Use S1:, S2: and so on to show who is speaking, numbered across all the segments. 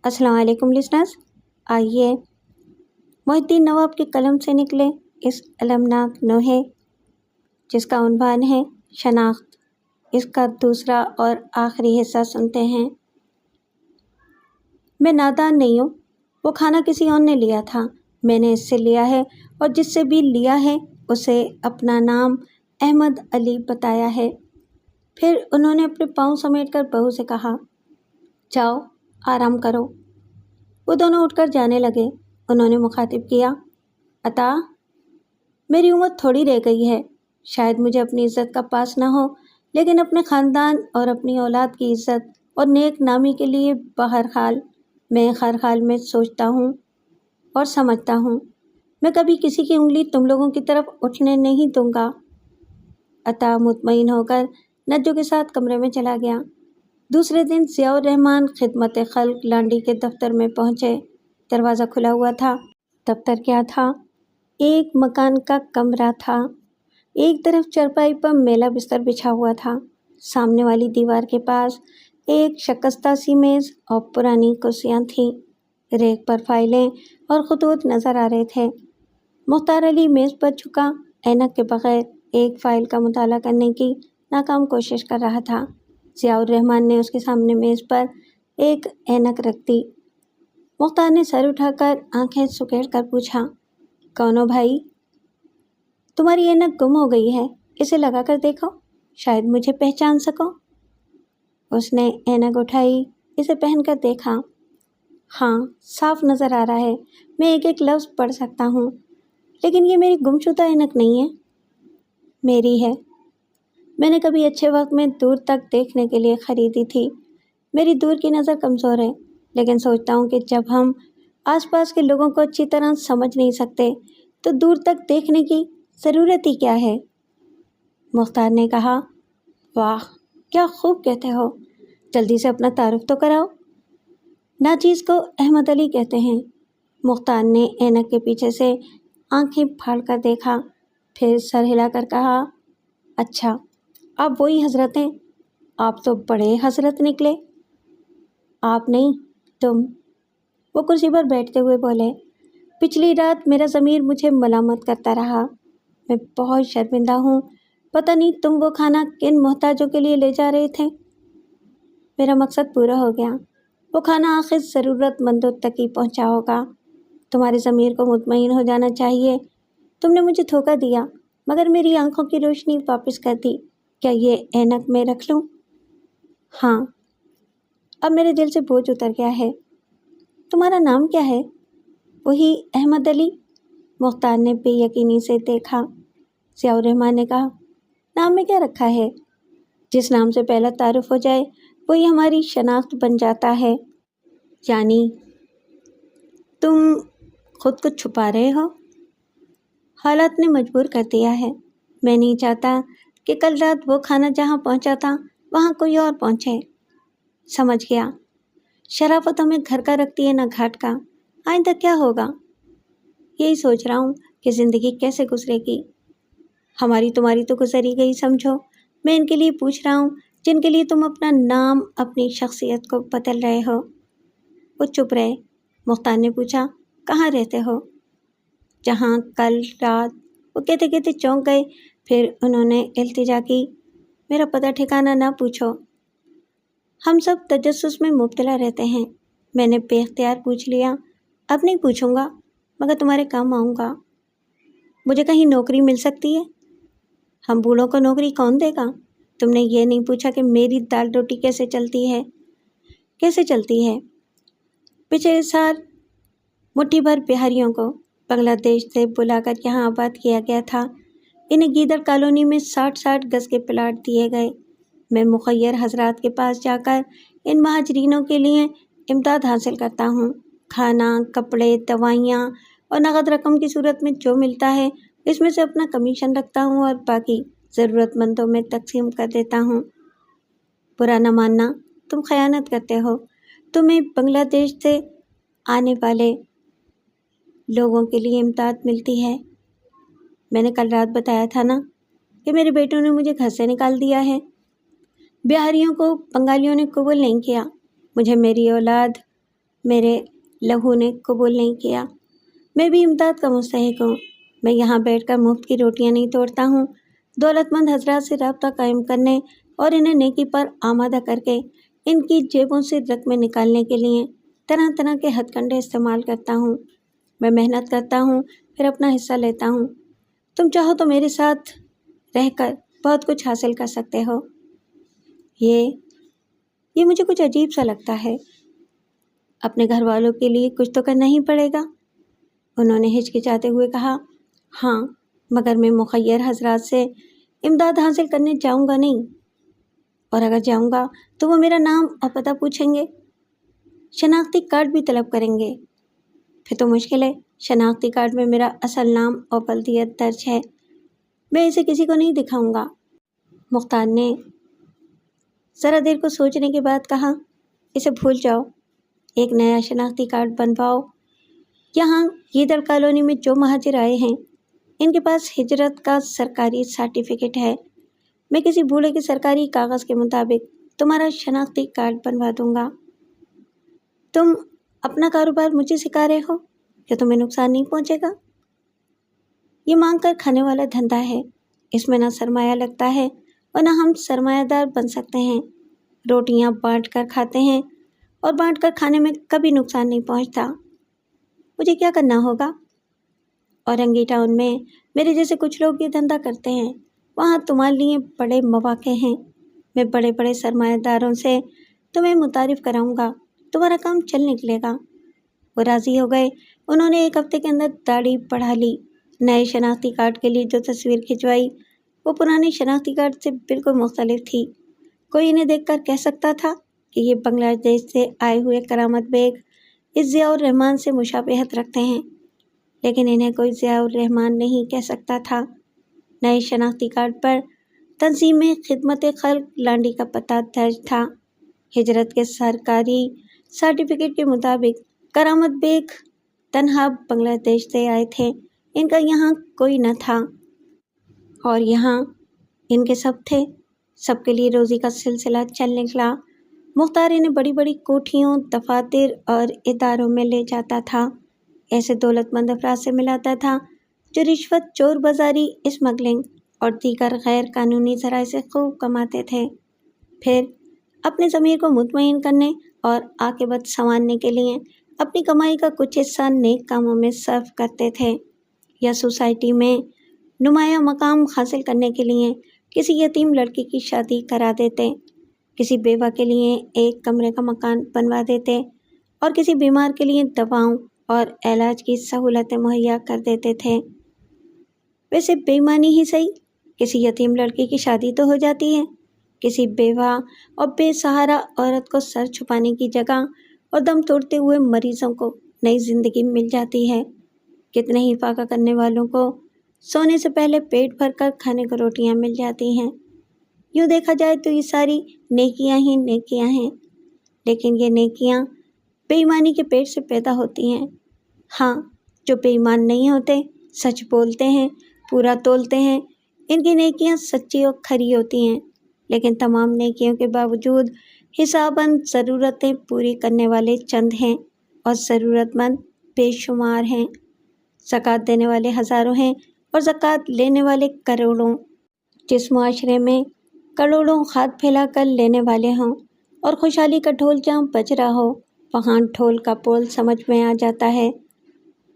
S1: السلام علیکم لسنرز، آئیے محی الدین نواب کے قلم سے نکلے اس المناک نوحے جس کا عنوان ہے شناخت، اس کا دوسرا اور آخری حصہ سنتے ہیں۔ میں نادان نہیں ہوں، وہ کھانا کسی اور نے لیا تھا، میں نے اس سے لیا ہے اور جس سے بھی لیا ہے اسے اپنا نام احمد علی بتایا ہے۔ پھر انہوں نے اپنے پاؤں سمیٹ کر بہو سے کہا، جاؤ آرام کرو۔ وہ دونوں اٹھ کر جانے لگے۔ انہوں نے مخاطب کیا، عطا، میری عمر تھوڑی رہ گئی ہے، شاید مجھے اپنی عزت کا پاس نہ ہو، لیکن اپنے خاندان اور اپنی اولاد کی عزت اور نیک نامی کے لیے بہرحال میں ہر حال میں سوچتا ہوں اور سمجھتا ہوں۔ میں کبھی کسی کی انگلی تم لوگوں کی طرف اٹھنے نہیں دوں گا۔ عطا مطمئن ہو کر نجو کے ساتھ کمرے میں چلا گیا۔ دوسرے دن ضیاء الرحمن خدمت خلق لانڈی کے دفتر میں پہنچے۔ دروازہ کھلا ہوا تھا۔ دفتر کیا تھا؟ ایک مکان کا کمرہ تھا۔ ایک طرف چارپائی پر میلا بستر بچھا ہوا تھا، سامنے والی دیوار کے پاس ایک شکستہ سی میز اور پرانی کرسیاں تھیں۔ ریک پر فائلیں اور خطوط نظر آ رہے تھے۔ مختار علی میز پر جھکا اینک کے بغیر ایک فائل کا مطالعہ کرنے کی ناکام کوشش کر رہا تھا۔ ضیاء الرحمن نے اس کے سامنے میز پر ایک اینک رکھ دی۔ مختار نے سر اٹھا کر آنکھیں سکیڑ کر پوچھا، کون ہو بھائی؟ تمہاری اینک گم ہو گئی ہے، اسے لگا کر دیکھو، شاید مجھے پہچان سکو۔ اس نے اینک اٹھائی، اسے پہن کر دیکھا۔ ہاں، صاف نظر آ رہا ہے، میں ایک ایک لفظ پڑھ سکتا ہوں، لیکن یہ میری گمشدہ اینک نہیں ہے، میری ہے۔ میں نے کبھی اچھے وقت میں دور تک دیکھنے کے لیے خریدی تھی۔ میری دور کی نظر کمزور ہے، لیکن سوچتا ہوں کہ جب ہم آس پاس کے لوگوں کو اچھی طرح سمجھ نہیں سکتے تو دور تک دیکھنے کی ضرورت ہی کیا ہے؟ مختار نے کہا، واہ، کیا خوب کہتے ہو، جلدی سے اپنا تعارف تو کراؤ۔ ناچیز کو احمد علی کہتے ہیں۔ مختار نے اینک کے پیچھے سے آنکھیں پھاڑ کر دیکھا، پھر سر ہلا کر کہا، اچھا، آپ وہی حضرت ہیں، آپ تو بڑے حضرت نکلے۔ آپ نہیں، تم۔ وہ کرسی پر بیٹھتے ہوئے بولے، پچھلی رات میرا ضمیر مجھے ملامت کرتا رہا، میں بہت شرمندہ ہوں، پتہ نہیں تم وہ کھانا کن محتاجوں کے لیے لے جا رہے تھے۔ میرا مقصد پورا ہو گیا، وہ کھانا آخر ضرورت مندوں تک ہی پہنچا ہوگا۔ تمہارے ضمیر کو مطمئن ہو جانا چاہیے، تم نے مجھے دھوکہ دیا مگر میری آنکھوں کی روشنی واپس کر دی۔ کیا یہ اینک میں رکھ لوں؟ ہاں، اب میرے دل سے بوجھ اتر گیا ہے۔ تمہارا نام کیا ہے؟ وہی احمد علی۔ مختار نے بے یقینی سے دیکھا۔ ضیاء الرحمن نے کہا، نام میں کیا رکھا ہے؟ جس نام سے پہلا تعارف ہو جائے وہی ہماری شناخت بن جاتا ہے۔ یعنی تم خود کو چھپا رہے ہو؟ حالات نے مجبور کر دیا ہے، میں نہیں چاہتا کہ کل رات وہ کھانا جہاں پہنچا تھا وہاں کوئی اور پہنچے۔ سمجھ گیا، شرافت ہمیں گھر کا رکھتی ہے نہ گھاٹ کا۔ آئندہ کیا ہوگا؟ یہی سوچ رہا ہوں کہ زندگی کیسے گزرے گی۔ ہماری تمہاری تو گزری گئی سمجھو، میں ان کے لیے پوچھ رہا ہوں جن کے لیے تم اپنا نام، اپنی شخصیت کو بدل رہے ہو۔ وہ چپ رہے۔ مختار نے پوچھا، کہاں رہتے ہو؟ جہاں کل رات۔ وہ کہتے کہتے چونک گئے، پھر انہوں نے التجا کی، میرا پتہ ٹھکانہ نہ پوچھو، ہم سب تجسس میں مبتلا رہتے ہیں۔ میں نے بے اختیار پوچھ لیا، اب نہیں پوچھوں گا، مگر تمہارے کام آؤں گا۔ مجھے کہیں نوکری مل سکتی ہے؟ ہم بوڑھوں کو نوکری کون دے گا؟ تم نے یہ نہیں پوچھا کہ میری دال روٹی کیسے چلتی ہے؟ کیسے چلتی ہے؟ پچھلے سال مٹھی بھر بہاریوں کو بنگلہ دیش سے بلا کر یہاں آباد کیا گیا تھا۔ انہیں گیدڑ کالونی میں 60 گز کے پلاٹ دیے گئے۔ میں مخیر حضرات کے پاس جا کر ان مہاجرینوں کے لیے امداد حاصل کرتا ہوں۔ کھانا، کپڑے، دوائیاں اور نقد رقم کی صورت میں جو ملتا ہے اس میں سے اپنا کمیشن رکھتا ہوں اور باقی ضرورت مندوں میں تقسیم کر دیتا ہوں۔ برا نہ ماننا، تم خیانت کرتے ہو، تمہیں بنگلہ دیش سے آنے والے لوگوں کے لیے امداد ملتی ہے۔ میں نے کل رات بتایا تھا نا کہ میرے بیٹوں نے مجھے گھر سے نکال دیا ہے۔ بہاریوں کو بنگالیوں نے قبول نہیں کیا، مجھے میری اولاد میرے لہو نے قبول نہیں کیا۔ میں بھی امداد کا مستحق ہوں۔ میں یہاں بیٹھ کر مفت کی روٹیاں نہیں توڑتا ہوں۔ دولت مند حضرات سے رابطہ قائم کرنے اور انہیں نیکی پر آمادہ کر کے ان کی جیبوں سے رقمیں نکالنے کے لیے طرح طرح کے ہتھ کنڈے استعمال کرتا ہوں۔ میں محنت کرتا ہوں، پھر اپنا حصہ لیتا ہوں۔ تم چاہو تو میرے ساتھ رہ کر بہت کچھ حاصل کر سکتے ہو۔ یہ مجھے کچھ عجیب سا لگتا ہے۔ اپنے گھر والوں کے لیے کچھ تو کرنا ہی پڑے گا، انہوں نے ہچکچاتے ہوئے کہا۔ ہاں، مگر میں مخیر حضرات سے امداد حاصل کرنے جاؤں گا نہیں، اور اگر جاؤں گا تو وہ میرا نام اور پتہ پوچھیں گے، شناختی کارڈ بھی طلب کریں گے۔ پھر تو مشکل ہے، شناختی کارڈ میں میرا اصل نام اور بلدیت درج ہے، میں اسے کسی کو نہیں دکھاؤں گا۔ مختار نے ذرا دیر کو سوچنے کے بعد کہا، اسے بھول جاؤ، ایک نیا شناختی کارڈ بنواؤ۔ یہاں گیدڑ کالونی میں جو مہاجر آئے ہیں ان کے پاس ہجرت کا سرکاری سرٹیفکیٹ ہے، میں کسی بوڑھے کے سرکاری کاغذ کے مطابق تمہارا شناختی کارڈ بنوا دوں گا۔ تم اپنا کاروبار مجھے سکھا رہے ہو کہ تمہیں نقصان نہیں پہنچے گا؟ یہ مانگ کر کھانے والا دھندا ہے، اس میں نہ سرمایہ لگتا ہے اور نہ ہم سرمایہ دار بن سکتے ہیں۔ روٹیاں بانٹ کر کھاتے ہیں اور بانٹ کر کھانے میں کبھی نقصان نہیں پہنچتا۔ مجھے کیا کرنا ہوگا؟ اورنگی ٹاؤن میں میرے جیسے کچھ لوگ یہ دھندا کرتے ہیں، وہاں تمہارے لیے بڑے مواقع ہیں۔ میں بڑے بڑے سرمایہ داروں سے تمہیں متعارف کراؤں گا، تمہارا کام چل نکلے گا۔ وہ راضی ہو گئے۔ انہوں نے ایک ہفتے کے اندر داڑھی بڑھا لی۔ نئے شناختی کارڈ کے لیے جو تصویر کھنچوائی وہ پرانے شناختی کارڈ سے بالکل مختلف تھی۔ کوئی انہیں دیکھ کر کہہ سکتا تھا کہ یہ بنگلہ دیش سے آئے ہوئے کرامت بیگ اس ضیاء الرحمن سے مشابہت رکھتے ہیں، لیکن انہیں کوئی ضیاء الرحمن نہیں کہہ سکتا تھا۔ نئے شناختی کارڈ پر تنظیم خدمت خلق لانڈی کا پتہ درج تھا۔ ہجرت کے سرکاری سرٹیفکیٹ کے مطابق کرامت بیگ تنہا بنگلہ دیش سے آئے تھے، ان کا یہاں کوئی نہ تھا، اور یہاں ان کے سب تھے۔ سب کے لیے روزی کا سلسلہ چل نکلا۔ مختار انہیں بڑی بڑی کوٹھیوں، دفاتر اور اداروں میں لے جاتا تھا، ایسے دولت مند افراد سے ملاتا تھا جو رشوت، چور بازاری، اسمگلنگ اور دیگر غیر قانونی ذرائع سے خوب کماتے تھے۔ پھر اپنے ضمیر کو مطمئن کرنے اور عاقبت سنوارنے کے لیے اپنی کمائی کا کچھ حصہ نیک کاموں میں صرف کرتے تھے، یا سوسائٹی میں نمایاں مقام حاصل کرنے کے لیے کسی یتیم لڑکی کی شادی کرا دیتے، کسی بیوہ کے لیے ایک کمرے کا مکان بنوا دیتے اور کسی بیمار کے لیے دواؤں اور علاج کی سہولتیں مہیا کر دیتے تھے۔ ویسے بے ایمانی ہی صحیح، کسی یتیم لڑکی کی شادی تو ہو جاتی ہے، کسی بیوہ اور بے سہارا عورت کو سر چھپانے کی جگہ اور دم توڑتے ہوئے مریضوں کو نئی زندگی مل جاتی ہے۔ کتنے ہی فاقہ کرنے والوں کو سونے سے پہلے پیٹ بھر کر کھانے کو روٹیاں مل جاتی ہیں۔ یوں دیکھا جائے تو یہ ساری نیکیاں ہی نیکیاں ہیں، لیکن یہ نیکیاں بے ایمانی کے پیٹ سے پیدا ہوتی ہیں۔ ہاں، جو بے ایمان نہیں ہوتے، سچ بولتے ہیں، پورا تولتے ہیں، ان کی نیکیاں سچی اور کھری ہوتی ہیں، لیکن تمام نیکیوں کے باوجود حساباً ضرورتیں پوری کرنے والے چند ہیں اور ضرورت مند بے شمار ہیں۔ زکوٰۃ دینے والے ہزاروں ہیں اور زکوٰۃ لینے والے کروڑوں۔ جس معاشرے میں کروڑوں ہاتھ پھیلا کر لینے والے ہوں اور خوشحالی کا ڈھول جہاں بج رہا ہو، وہاں ڈھول کا بول سمجھ میں آ جاتا ہے۔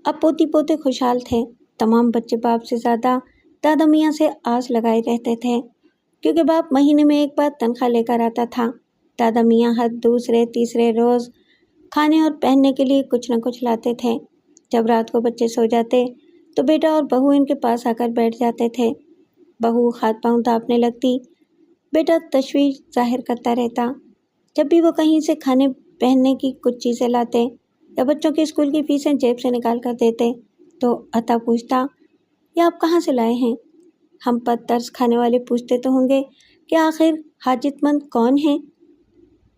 S1: اب پوتی پوتے خوشحال تھے۔ تمام بچے باپ سے زیادہ دادا میاں سے آس لگائے رہتے تھے، کیونکہ باپ مہینے میں ایک بار تنخواہ لے کر آتا تھا۔ دادا میاں ہر دوسرے تیسرے روز کھانے اور پہننے کے لیے کچھ نہ کچھ لاتے تھے۔ جب رات کو بچے سو جاتے تو بیٹا اور بہو ان کے پاس آ کر بیٹھ جاتے تھے۔ بہو ہاتھ پاؤں داپنے لگتی، بیٹا تشویش ظاہر کرتا رہتا۔ جب بھی وہ کہیں سے کھانے پہننے کی کچھ چیزیں لاتے یا بچوں کے اسکول کی فیسیں جیب سے نکال کر دیتے تو عطا پوچھتا، یہ آپ کہاں سے لائے ہیں؟ ہم پر ترس کھانے والے پوچھتے تو ہوں گے کہ آخر حاجت مند کون ہیں؟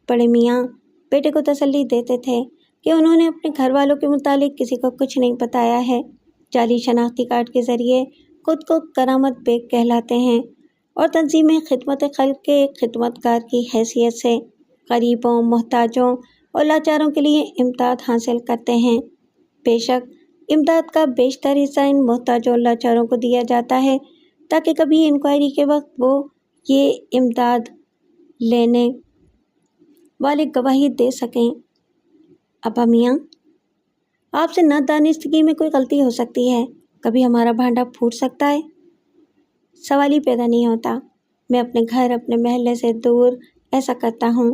S1: بڑے میاں بیٹے کو تسلی دیتے تھے کہ انہوں نے اپنے گھر والوں کے متعلق کسی کو کچھ نہیں بتایا ہے، جعلی شناختی کارڈ کے ذریعے خود کو کرامت بیگ کہلاتے ہیں اور تنظیم خدمت خلق کے خدمت گار کی حیثیت سے غریبوں، محتاجوں اور لاچاروں کے لیے امداد حاصل کرتے ہیں۔ بے شک امداد کا بیشتر حصہ ان محتاج اور لاچاروں کو دیا جاتا ہے تاکہ کبھی انکوائری کے وقت وہ یہ امداد لینے والے گواہی دے سکیں۔ ابا میاں، آپ سے نادانستگی میں کوئی غلطی ہو سکتی ہے، کبھی ہمارا بھانڈا پھوٹ سکتا ہے۔ سوال ہی پیدا نہیں ہوتا۔ میں اپنے گھر، اپنے محلے سے دور ایسا کرتا ہوں،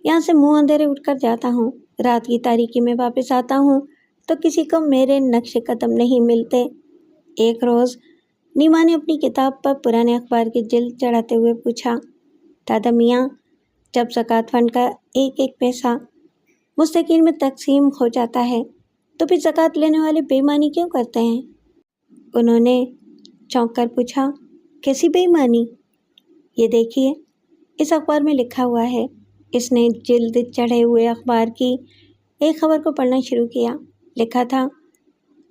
S1: یہاں سے منہ اندھیرے اٹھ کر جاتا ہوں، رات کی تاریکی میں واپس آتا ہوں تو کسی کو میرے نقش قدم نہیں ملتے۔ ایک روز نیما نے اپنی کتاب پر پرانے اخبار کی جلد چڑھاتے ہوئے پوچھا، دادا میاں، جب زکوٰۃ فنڈ کا ایک ایک پیسہ مستحقین میں تقسیم ہو جاتا ہے تو پھر زکوٰۃ لینے والے بے ایمانی کیوں کرتے ہیں؟ انہوں نے چونک کر پوچھا، کیسی بے ایمانی؟ یہ دیکھیے، اس اخبار میں لکھا ہوا ہے۔ اس نے جلد چڑھے ہوئے اخبار کی ایک خبر کو پڑھنا شروع کیا۔ لکھا تھا،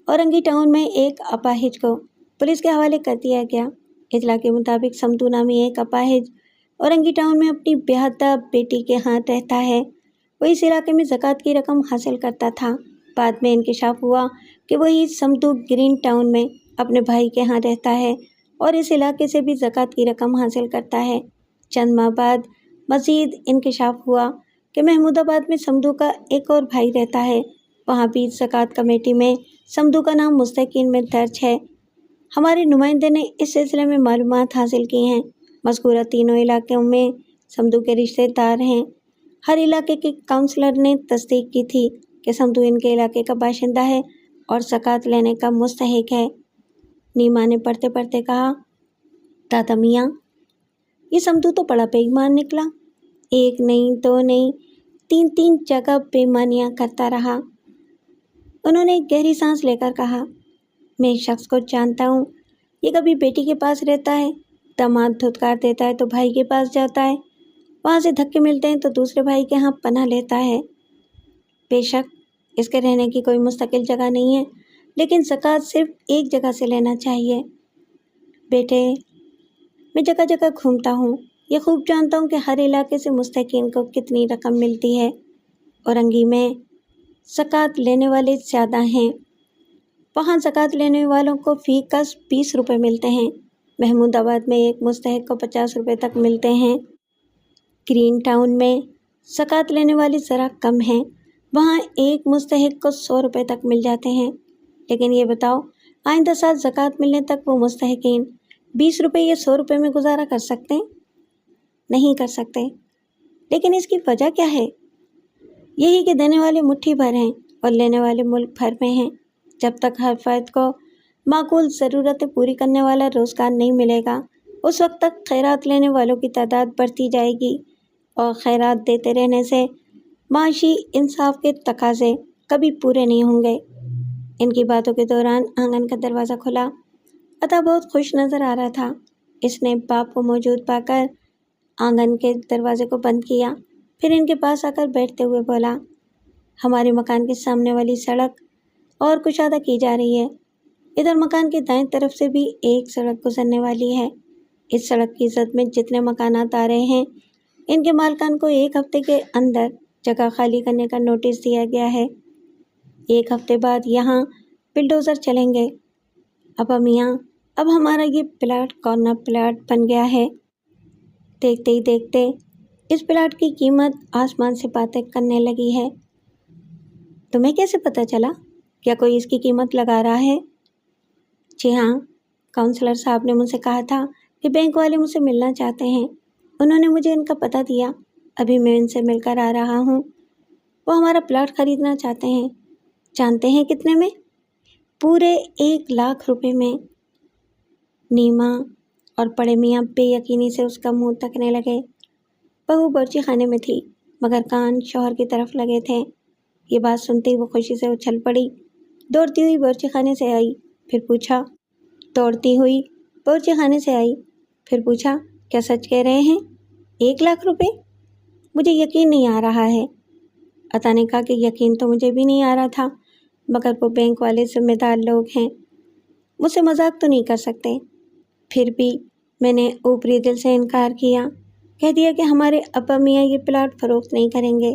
S1: اورنگی ٹاؤن میں ایک اپاہج کو پولیس کے حوالے کر دیا گیا۔ اطلاع کے مطابق سمدو نامی ایک اپاہج اورنگی ٹاؤن میں اپنی بیاہتہ بیٹی کے ہاں رہتا ہے۔ وہ اس علاقے میں زکوٰۃ کی رقم حاصل کرتا تھا۔ بعد میں انکشاف ہوا کہ وہی سمدو گرین ٹاؤن میں اپنے بھائی کے ہاں رہتا ہے اور اس علاقے سے بھی زکوٰۃ کی رقم حاصل کرتا ہے۔ چند ماہ بعد مزید انکشاف ہوا کہ محمود آباد میں سمدو کا ایک اور بھائی رہتا ہے، وہاں بھی زکوٰۃ کمیٹی میں سمدو کا نام مستحقین میں درج ہے۔ ہمارے نمائندے نے اس سلسلے میں معلومات حاصل کی ہیں۔ مذکورہ تینوں علاقوں میں سمدو کے رشتہ دار ہیں۔ ہر علاقے کے کونسلر نے تصدیق کی تھی کہ سمدو ان کے علاقے کا باشندہ ہے اور زکوٰۃ لینے کا مستحق ہے۔ نیما نے پڑھتے پڑھتے کہا، دادا میاں، یہ سمدو تو بڑا بے ایمان نکلا، ایک نہیں، دو نہیں، تین جگہ بے ایمانیاں کرتا رہا۔ انہوں نے ایک گہری سانس لے کر کہا، میں اس شخص کو جانتا ہوں، یہ کبھی بیٹی کے پاس رہتا ہے، داماد دھتکار دیتا ہے تو بھائی کے پاس جاتا ہے، وہاں سے دھکے ملتے ہیں تو دوسرے بھائی کے ہاں پناہ لیتا ہے۔ بے شک اس کے رہنے کی کوئی مستقل جگہ نہیں ہے، لیکن زکوٰۃ صرف ایک جگہ سے لینا چاہیے۔ بیٹے، میں جگہ جگہ گھومتا ہوں، یہ خوب جانتا ہوں کہ ہر علاقے سے مستحقین کو کتنی رقم ملتی ہے۔ اورنگی میں زکوٰۃ لینے والے زیادہ ہیں، وہاں زکوٰۃ لینے والوں کو فی کس 20 روپے ملتے ہیں۔ محمود آباد میں ایک مستحق کو 50 روپے تک ملتے ہیں۔ گرین ٹاؤن میں زکوٰۃ لینے والے ذرا کم ہیں، وہاں ایک مستحق کو 100 روپے تک مل جاتے ہیں۔ لیکن یہ بتاؤ، آئندہ سال زکوٰۃ ملنے تک وہ مستحقین 20 روپے یا 100 روپے میں گزارا کر سکتے ہیں؟ نہیں کر سکتے۔ لیکن اس کی وجہ کیا ہے؟ یہی کہ دینے والے مٹھی بھر ہیں اور لینے والے ملک بھر میں ہیں۔ جب تک ہر فرد کو معقول ضرورتیں پوری کرنے والا روزگار نہیں ملے گا، اس وقت تک خیرات لینے والوں کی تعداد بڑھتی جائے گی، اور خیرات دیتے رہنے سے معاشی انصاف کے تقاضے کبھی پورے نہیں ہوں گے۔ ان کی باتوں کے دوران آنگن کا دروازہ کھلا۔ عطا بہت خوش نظر آ رہا تھا۔ اس نے باپ کو موجود پا کر آنگن کے دروازے کو بند کیا، پھر ان کے پاس آ کر بیٹھتے ہوئے بولا، ہمارے مکان کے سامنے والی سڑک اور کشادہ کی جا رہی ہے۔ ادھر مکان کے دائیں طرف سے بھی ایک سڑک گزرنے والی ہے۔ اس سڑک کی زد میں جتنے مکانات آ رہے ہیں، ان کے مالکان کو 1 ہفتے کے اندر جگہ خالی کرنے کا نوٹس دیا گیا ہے۔ 1 ہفتے بعد یہاں بلڈوزر چلیں گے۔ ابا میاں، اب ہمارا یہ پلاٹ کارنر پلاٹ بن گیا ہے۔ دیکھتے ہی دیکھتے اس پلاٹ کی قیمت آسمان سے باتیں کرنے لگی ہے۔ تمہیں کیسے پتہ چلا؟ کیا کوئی اس کی قیمت لگا رہا ہے؟ جی ہاں، کونسلر صاحب نے مجھ سے کہا تھا کہ بینک والے مجھ سے ملنا چاہتے ہیں، انہوں نے مجھے ان کا پتہ دیا، ابھی میں ان سے مل کر آ رہا ہوں۔ وہ ہمارا پلاٹ خریدنا چاہتے ہیں۔ جانتے ہیں کتنے میں؟ پورے 1 لاکھ روپے میں۔ نیما اور بڑے میاں بے یقینی سے اس کا منہ تکنے لگے۔ بہو باورچی خانے میں تھی، مگر کان شوہر کی طرف لگے تھے۔ یہ بات سنتے ہی وہ خوشی سے اچھل پڑی، دوڑتی ہوئی باورچی خانے سے آئی، پھر پوچھا، کیا سچ کہہ رہے ہیں؟ 1 لاکھ روپے؟ مجھے یقین نہیں آ رہا ہے۔ عطا نے کہا کہ یقین تو مجھے بھی نہیں آ رہا تھا، مگر وہ بینک والے ذمہ دار لوگ ہیں، مجھ سے مذاق تو نہیں کر سکتے۔ پھر بھی میں نے اوپری دل سے انکار کیا، کہہ دیا کہ ہمارے ابا میاں یہ پلاٹ فروخت نہیں کریں گے۔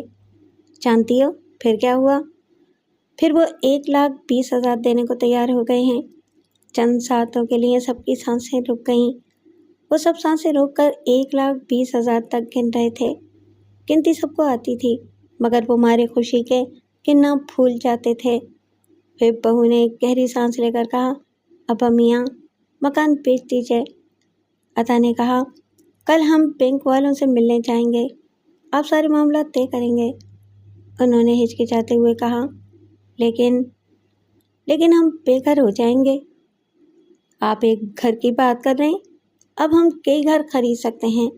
S1: جانتی ہو پھر کیا ہوا؟ پھر وہ 1,20,000 دینے کو تیار ہو گئے ہیں۔ چند ساعتوں کے لیے سب کی سانسیں رک گئیں۔ وہ سب سانسیں روک کر 1,20,000 تک گن رہے تھے۔ گنتی سب کو آتی تھی، مگر وہ مارے خوشی کے گننا بھول جاتے تھے۔ پھر بہو نے ایک گہری سانس لے کر کہا، ابا میاں مکان بیچ دیجیے۔ عطا نے کہا، کل ہم بینک والوں سے ملنے جائیں گے، آپ سارے معاملات طے کریں گے۔ انہوں نے ہچکچاتے ہوئے کہا، لیکن ہم بے گھر ہو جائیں گے۔ آپ ایک گھر کی بات کر رہے ہیں؟ اب ہم کئی گھر خرید سکتے ہیں۔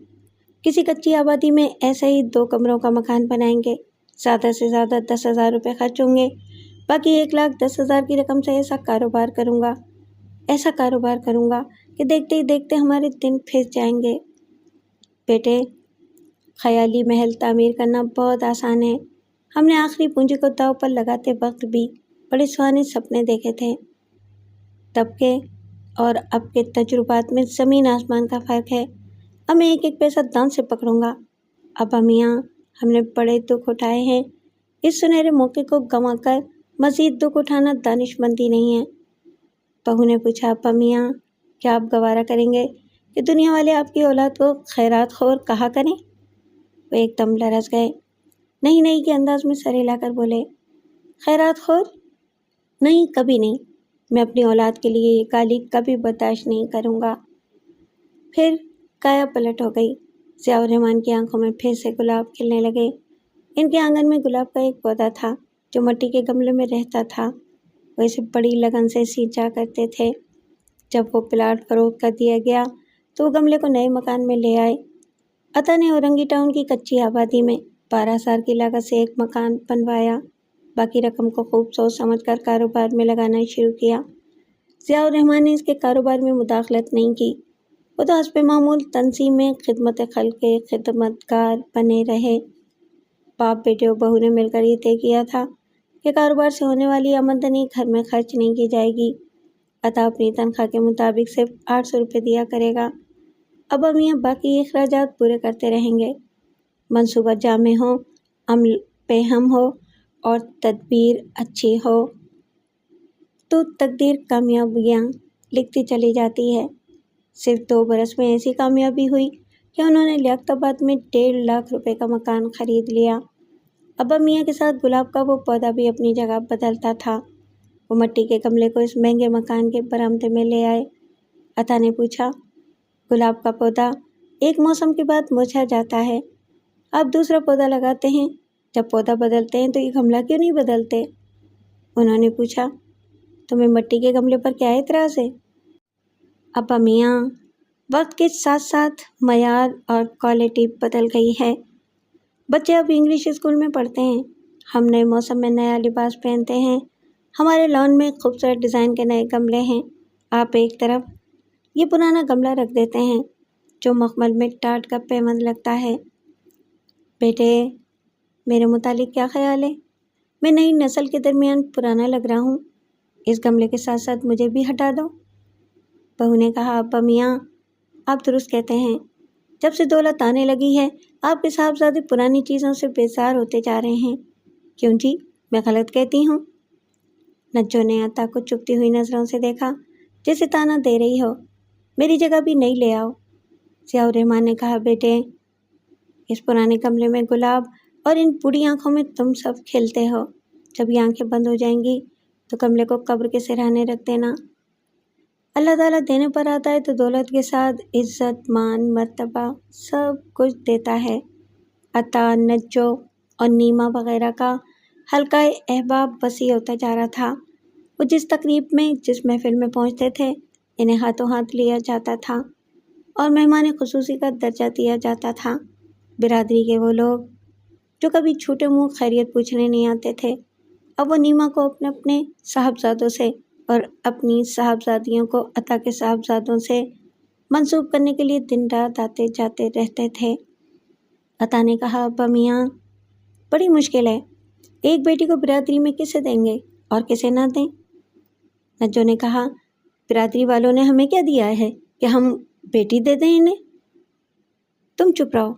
S1: کسی کچی آبادی میں ایسے ہی 2 کمروں کا مکان بنائیں گے، زیادہ سے زیادہ 10,000 روپے خرچ ہوں گے، باقی 1,10,000 کی رقم سے ایسا کاروبار کروں گا کہ دیکھتے ہی دیکھتے ہمارے دن پھنس جائیں گے۔ بیٹے، خیالی محل تعمیر کرنا بہت آسان ہے۔ ہم نے آخری پونجی کو داؤ پر لگاتے وقت بھی بڑے سہانے سپنے دیکھے تھے۔ تب کے اور اب کے تجربات میں زمین آسمان کا فرق ہے۔ اب میں ایک ایک پیسہ دان سے پکڑوں گا۔ ابا میاں، ہم نے بڑے دکھ اٹھائے ہیں، اس سنہرے موقع کو گنوا کر مزید دکھ اٹھانا دانش مندی نہیں ہے۔ بہو نے پوچھا، ابا میاں کیا آپ گوارا کریں گے کہ دنیا والے آپ کی اولاد کو خیرات خور کہا کریں؟ وہ ایک دم لرز گئے۔ نہیں کے انداز میں سر ہلا کر بولے، خیرات خور؟ نہیں، کبھی نہیں۔ میں اپنی اولاد کے لیے یہ گالی کبھی برداشت نہیں کروں گا۔ پھر کایا پلٹ ہو گئی۔ ضیاء الرحمن کی آنکھوں میں پھر سے گلاب کھلنے لگے۔ ان کے آنگن میں گلاب کا ایک پودا تھا جو مٹی کے گملے میں رہتا تھا۔ وہ اسے بڑی لگن سے سینچا کرتے تھے۔ جب وہ پلاٹ فروخت کر دیا گیا تو وہ گملے کو نئے مکان میں لے آئے۔ عطا نے اورنگی ٹاؤن کی کچی آبادی میں 12,000 کی لاگت سے ایک مکان بنوایا، باقی رقم کو خوب سوچ سمجھ کر کاروبار میں لگانا شروع کیا۔ ضیاء الرحمن نے اس کے کاروبار میں مداخلت نہیں کی۔ وہ تو حسب معمول تنظیم میں خدمت خلق کے خدمتگار بنے رہے۔ باپ بیٹے و بہو نے مل کر یہ طے کیا تھا کہ کاروبار سے ہونے والی آمدنی گھر میں خرچ نہیں کی جائے گی۔ عطا اپنی تنخواہ کے مطابق صرف 800 روپے دیا کرے گا۔ ابا میاں باقی اخراجات پورے کرتے رہیں گے۔ منصوبہ جامع ہو، عمل پہ ہم ہو اور تدبیر اچھی ہو تو تقدیر کامیابیاں لکھتی چلی جاتی ہے۔ صرف 2 برس میں ایسی کامیابی ہوئی کہ انہوں نے لیاقت آباد میں 1.5 لاکھ روپے کا مکان خرید لیا۔ ابا میاں کے ساتھ گلاب کا وہ پودا بھی اپنی جگہ بدلتا تھا۔ وہ مٹی کے گملے کو اس مہنگے مکان کے برآمدے میں لے آئے۔ عطا نے پوچھا، گلاب کا پودا ایک موسم کے بعد مرجھا جاتا ہے، آپ دوسرا پودا لگاتے ہیں، جب پودا بدلتے ہیں تو یہ گملہ کیوں نہیں بدلتے؟ انہوں نے پوچھا، تمہیں مٹی کے گملے پر کیا اعتراض ہے؟ ابا میاں، وقت کے ساتھ ساتھ معیار اور کوالٹی بدل گئی ہے۔ بچے اب انگلش اسکول میں پڑھتے ہیں، ہم نئے موسم میں نیا لباس پہنتے ہیں، ہمارے لان میں خوبصورت ڈیزائن کے نئے گملے ہیں۔ آپ ایک طرف یہ پرانا گملہ رکھ دیتے ہیں جو مخمل میں ٹاٹ کا پیوند لگتا ہے۔ بیٹے، میرے متعلق کیا خیال ہے؟ میں نئی نسل کے درمیان پرانا لگ رہا ہوں، اس گملے کے ساتھ ساتھ مجھے بھی ہٹا دو۔ بہو نے کہا، ابا میاں آپ درست کہتے ہیں، جب سے دولت آنے لگی ہے آپ کے صاحبزادے پرانی چیزوں سے بیزار ہوتے جا رہے ہیں۔ کیوں جی، میں غلط کہتی ہوں؟ نجو نے عطا کو چپتی ہوئی نظروں سے دیکھا جیسے طعنہ دے رہی ہو۔ میری جگہ بھی نئی لے آؤ۔ ضیاء الرحمن نے کہا، بیٹے، اس پرانے کمرے میں گلاب اور ان بوڑھی آنکھوں میں تم سب کھلتے ہو، جب یہ آنکھیں بند ہو جائیں گی تو کمرے کو قبر کے سرہانے رکھ دینا۔ اللہ تعالیٰ دینے پر آتا ہے تو دولت کے ساتھ عزت، مان، مرتبہ سب کچھ دیتا ہے۔ عطا، نجو اور نیما وغیرہ کا حلقہ احباب وسیع ہوتا جا رہا تھا۔ وہ جس تقریب میں، جس محفل میں پہنچتے تھے، انہیں ہاتھوں ہاتھ لیا جاتا تھا اور مہمان خصوصی کا درجہ دیا جاتا تھا۔ برادری کے وہ لوگ جو کبھی چھوٹے منہ خیریت پوچھنے نہیں آتے تھے، اب وہ نیما کو اپنے اپنے صاحبزادوں سے اور اپنی صاحبزادیوں کو عطا کے صاحبزادوں سے منسوب کرنے کے لیے دن رات آتے جاتے رہتے تھے۔ عطا نے کہا، ابا میاں بڑی مشکل ہے، ایک بیٹی کو برادری میں کسے دیں گے اور کسے نہ دیں؟ نجو نے کہا، برادری والوں نے ہمیں کیا دیا ہے کہ ہم بیٹی دے دیں انہیں؟ تم چپ رہو،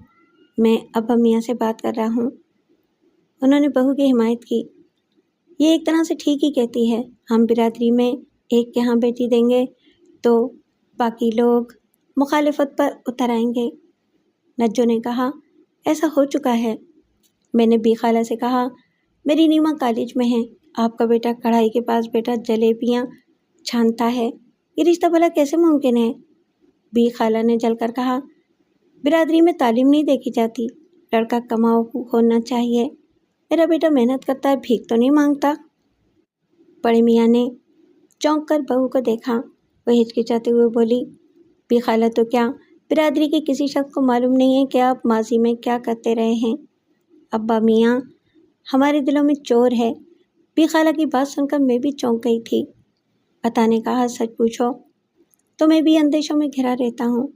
S1: میں ابا میاں سے بات کر رہا ہوں۔ انہوں نے بہو کی حمایت کی۔ یہ ایک طرح سے ٹھیک ہی کہتی ہے، ہم برادری میں ایک کے ہاں بیٹی دیں گے تو باقی لوگ مخالفت پر اتر آئیں گے۔ نجو نے کہا، ایسا ہو چکا ہے۔ میں نے بی خالہ سے کہا، میری نیما کالج میں ہے، آپ کا بیٹا کڑھائی کے پاس بیٹا جلیبیاں چھانتا ہے، یہ رشتہ بھلا کیسے ممکن ہے؟ بی خالہ نے جل کر کہا، برادری میں تعلیم نہیں دیکھی جاتی، لڑکا کماؤ ہونا چاہیے، میرا بیٹا محنت کرتا ہے، بھیک تو نہیں مانگتا۔ بڑے میاں نے چونک کر بہو کو دیکھا، وہ ہچکچاتے ہوئے بولی، بی خالہ تو کیا برادری کے کسی شخص کو معلوم نہیں ہے کہ آپ ماضی میں کیا کرتے رہے ہیں؟ ابا میاں، ہمارے دلوں میں چور ہے۔ بی خالہ کی بات سن کر میں بھی چونک گئی تھی۔ عطا نے کہا، سچ پوچھو تو میں بھی اندیشوں میں گھرا رہتا ہوں۔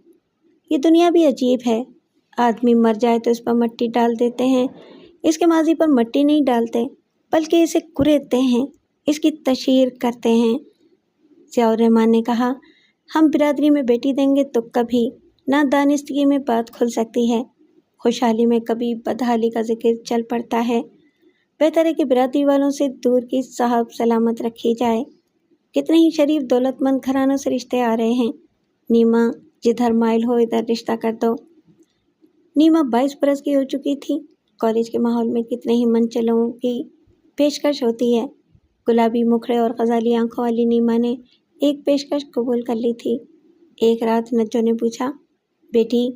S1: یہ دنیا بھی عجیب ہے، آدمی مر جائے تو اس پر مٹی ڈال دیتے ہیں، اس کے ماضی پر مٹی نہیں ڈالتے بلکہ اسے کریدتے ہیں، اس کی تشہیر کرتے ہیں۔ ضیاء الرحمن نے کہا، ہم برادری میں بیٹی دیں گے تو کبھی نادانستگی میں بات کھل سکتی ہے، خوشحالی میں کبھی بدحالی کا ذکر چل پڑتا ہے، بہتر ہے کہ برادری والوں سے دور کی صاحب سلامت رکھی جائے۔ کتنے ہی شریف دولت مند گھرانوں سے رشتے آ رہے ہیں، نیما جدھر مائل ہو ادھر رشتہ کر دو۔ نیما 22 برس کی ہو چکی تھی۔ کالج کے ماحول میں کتنے ہی منچلوں کی پیشکش ہوتی ہے۔ گلابی مکھڑے اور غزالی آنکھوں والی نیما نے ایک پیشکش قبول کر لی تھی۔ ایک رات نجو نے پوچھا، بیٹی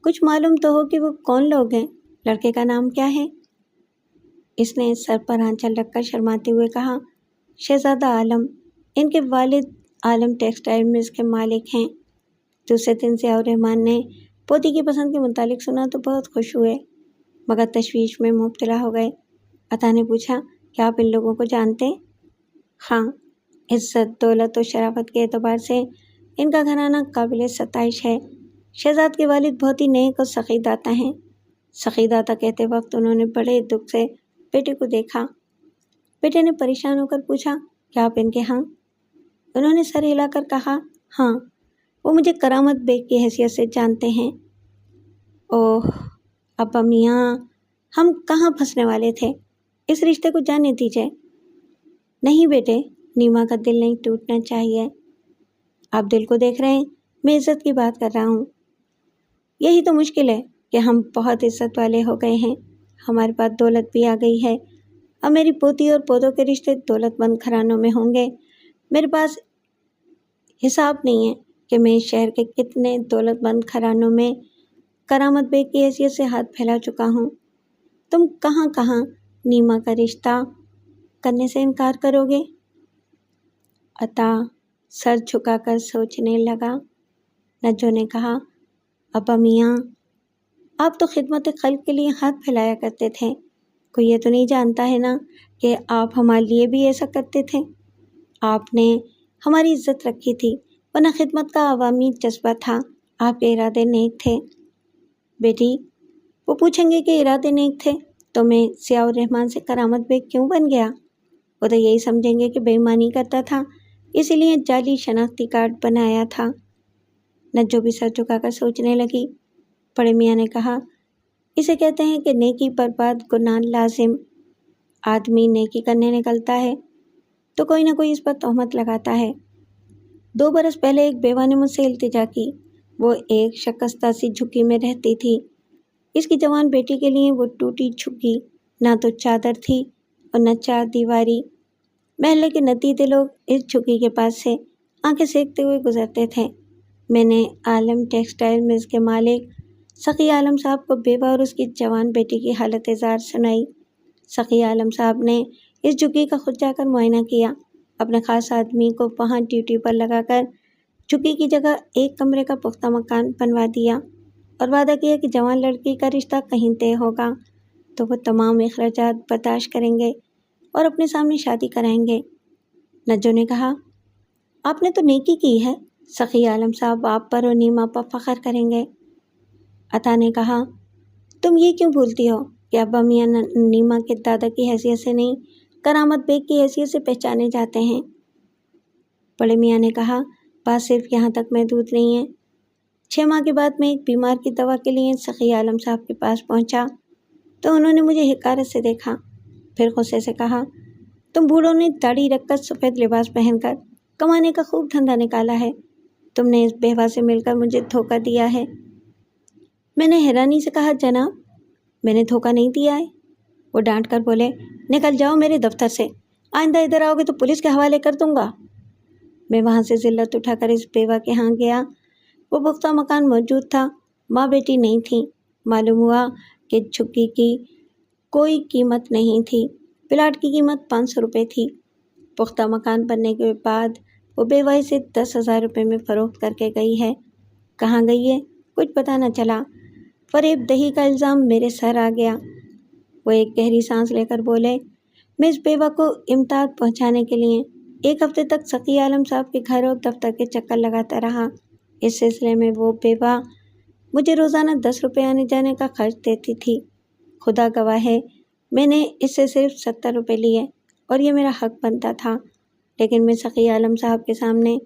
S1: کچھ معلوم تو ہو کہ وہ کون لوگ ہیں، لڑکے کا نام کیا ہے؟ اس نے سر پر آنچل رکھ کر شرماتے ہوئے کہا، شہزادہ عالم، ان کے والد عالم ٹیکسٹائل ملز کے مالک ہیں۔ دوسرے دن ضیاء الرحمن نے پوتی کی پسند کے متعلق سنا تو بہت خوش ہوئے، مگر تشویش میں مبتلا ہو گئے۔ عطا نے پوچھا، کیا آپ ان لوگوں کو جانتے؟ ہاں، عزت، دولت و شرافت کے اعتبار سے ان کا گھرانہ قابل ستائش ہے۔ شہزاد کے والد بہت ہی نیک اور سخی داتا ہیں۔ سخی داتا کہتے وقت انہوں نے بڑے دکھ سے بیٹے کو دیکھا۔ بیٹے نے پریشان ہو کر پوچھا، کیا آپ ان کے ہاں؟ انہوں نے سر ہلا کر کہا، ہاں، وہ مجھے کرامت بیگ کی حیثیت سے جانتے ہیں۔ اوہ ابا میاں، ہم کہاں پھنسنے والے تھے، اس رشتے کو جانے دیجیے۔ نہیں بیٹے، نیما کا دل نہیں ٹوٹنا چاہیے۔ آپ دل کو دیکھ رہے ہیں، میں عزت کی بات کر رہا ہوں۔ یہی تو مشکل ہے کہ ہم بہت عزت والے ہو گئے ہیں، ہمارے پاس دولت بھی آ گئی ہے، اب میری پوتی اور پودوں کے رشتے دولت مند گھرانوں میں ہوں گے۔ میرے پاس حساب نہیں ہے کہ میں اس شہر کے کتنے دولت مند گھرانوں میں کرامت بیگ کی حیثیت سے ہاتھ پھیلا چکا ہوں۔ تم کہاں کہاں نیما کا رشتہ کرنے سے انکار کرو گے؟ عطا سر جھکا کر سوچنے لگا۔ نجو نے کہا، ابا میاں، آپ تو خدمت خلق کے لیے ہاتھ پھیلایا کرتے تھے، کوئی یہ تو نہیں جانتا ہے نا کہ آپ ہمارے لیے بھی ایسا کرتے تھے؟ آپ نے ہماری عزت رکھی تھی، ورنہ خدمت کا عوامی جذبہ تھا، آپ کے ارادے نیک تھے۔ بیٹی، وہ پوچھیں گے کہ ارادے نیک تھے تو میں ضیاء الرحمن سے کرامت بیگ کیوں بن گیا؟ وہ تو یہی سمجھیں گے کہ بے ایمانی کرتا تھا، اسی لیے جعلی شناختی کارڈ بنایا تھا۔ نجو بھی سر جھکا کر سوچنے لگی۔ بڑے میاں نے کہا، اسے کہتے ہیں کہ نیکی برباد گناہ لازم۔ آدمی نیکی کرنے نکلتا ہے تو کوئی نہ کوئی اس پر تہمت لگاتا ہے۔ 2 برس پہلے ایک بیوہ نے مجھ سے التجا کی، وہ ایک شکستہ سی جھکی میں رہتی تھی، اس کی جوان بیٹی کے لیے وہ ٹوٹی جھکی نہ تو چادر تھی اور نہ چار دیواری۔ محلے کے ندیدے لوگ اس جھکی کے پاس سے آنکھیں سینکتے ہوئے گزرتے تھے۔ میں نے عالم ٹیکسٹائل ملز کے مالک سخی عالم صاحب کو بیوہ اور اس کی جوان بیٹی کی حالت زار سنائی۔ سخی عالم صاحب نے اس جھکی کا خود جا کر معائنہ کیا، اپنے خاص آدمی کو وہاں ڈیوٹی پر لگا کر جھکی کی جگہ ایک کمرے کا پختہ مکان بنوا دیا اور وعدہ کیا کہ جوان لڑکی کا رشتہ کہیں طے ہوگا تو وہ تمام اخراجات برداشت کریں گے اور اپنے سامنے شادی کرائیں گے۔ نجو نے کہا، آپ نے تو نیکی کی ہے، سخی عالم صاحب آپ پر اور نیما پر فخر کریں گے۔ عطا نے کہا، تم یہ کیوں بھولتی ہو کہ ابا میاں نیما کے دادا کی حیثیت سے نہیں، کرامت بیگ کی حیثیت سے پہچانے جاتے ہیں۔ بڑے میاں نے کہا، بات صرف یہاں تک محدود نہیں ہے۔ 6 ماہ کے بعد میں ایک بیمار کی دوا کے لیے سخی عالم صاحب کے پاس پہنچا۔ تو انہوں نے مجھے حقارت سے دیکھا، پھر غصے سے کہا، تم بوڑھوں نے داڑھی رکھ کر سفید لباس پہن کر کمانے کا خوب دھندا نکالا ہے، تم نے اس بیوہ سے مل کر مجھے دھوکہ دیا ہے۔ میں نے حیرانی سے کہا، جناب میں نے دھوکہ نہیں دیا ہے۔ وہ ڈانٹ کر بولے، نکل جاؤ میرے دفتر سے، آئندہ ادھر آؤ گے تو پولیس کے حوالے کر دوں گا۔ میں وہاں سے ذلت اٹھا کر اس بیوہ کے ہاں گیا۔ وہ پختہ مکان موجود تھا، ماں بیٹی نہیں تھیں۔ معلوم ہوا کہ جھگی کی کوئی قیمت نہیں تھی، پلاٹ کی قیمت 500 روپے تھی۔ پختہ مکان بننے کے بعد وہ بیوہ اسے 10,000 روپے میں فروخت کر کے گئی ہے۔ کہاں گئی ہے کچھ پتہ نہ چلا۔ فریب دہی کا الزام میرے سر آ گیا۔ وہ ایک گہری سانس لے کر بولے، میں اس بیوہ کو امداد پہنچانے کے لیے 1 ہفتے تک سقی عالم صاحب کے گھر اور دفتر کے چکر لگاتا رہا۔ اس سلسلے میں وہ بیوہ مجھے روزانہ 10 روپے آنے جانے کا خرچ دیتی تھی۔ خدا گواہ ہے میں نے اس سے صرف 70 روپے لیے اور یہ میرا حق بنتا تھا، لیکن میں سقی عالم صاحب کے سامنے